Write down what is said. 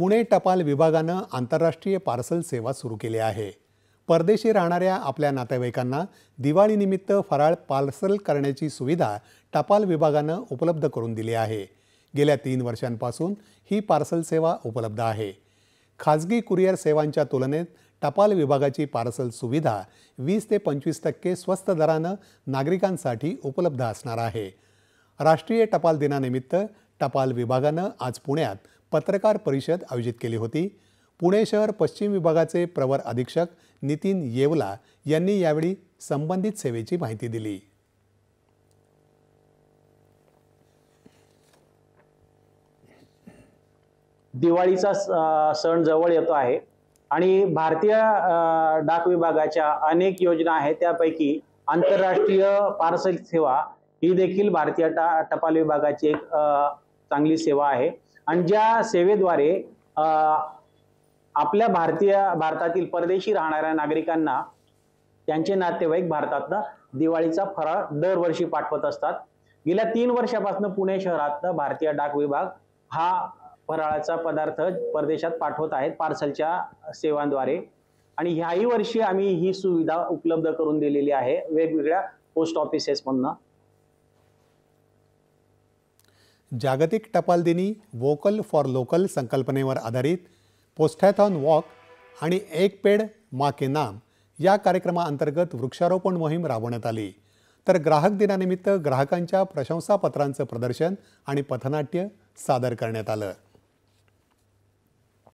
पुणे टपाल विभागानं आंतरराष्ट्रीय पार्सल सेवा सुरू केली आहे। परदेशी राहणाऱ्या आपल्या नातेवाईकांना दिवाळीनिमित्त फराळ पार्सल करण्याची सुविधा टपाल विभागानं उपलब्ध करून दिली आहे। गेल्या 3 वर्षांपासून ही पार्सल सेवा उपलब्ध आहे। खाजगी कुरिअर सेवांच्या तुलनेत टपाल विभागाची पार्सल सुविधा 20 ते 25% स्वस्त दरानं नागरिकांसाठी उपलब्ध असणार आहे। राष्ट्रीय टपाल दिनानिमित्त टपाल विभागानं आज पुण्यात पत्रकार परिषद आयोजित केली होती। पुणे शहर पश्चिम विभागाचे प्रवर अधीक्षक नितीन येवला यांनी यावेळी संबंधित सेवेची माहिती दिली। दिवाळीचा सण जवळ येतो आहे आणि भारतीय डाक विभागाच्या अनेक योजना आहेत, त्यापैकी आंतरराष्ट्रीय पार्सल सेवा ही देखील भारतीय टपाल विभागाची एक चांगली सेवा आहे आणि ज्या सेवेद्वारे आपल्या भारतातील परदेशी राहणाऱ्या नागरिकांना त्यांचे नातेवाईक भारतातनं दिवाळीचा फराळ दरवर्षी पाठवत असतात। गेल्या 3 वर्षापासून पुणे शहरात भारतीय डाक विभाग हा फराळाचा पदार्थ परदेशात पाठवत आहेत पार्सलच्या सेवांद्वारे आणि ह्याही वर्षी आम्ही ही सुविधा उपलब्ध करून दिलेली आहे वेगवेगळ्या पोस्ट ऑफिसेसमधून। जागतिक टपाल दिनी वोकल फॉर लोकल संकल्पनेवर आधारित पोस्टॅथॉन वॉक आणि एक पेड़ माँ के नाम या कार्यक्रमाअंतर्गत वृक्षारोपण मोहीम राबवण्यात आली। तर ग्राहक दिनानिमित्त ग्राहकांच्या प्रशंसापत्रांचं प्रदर्शन आणि पथनाट्य सादर करण्यात आलं।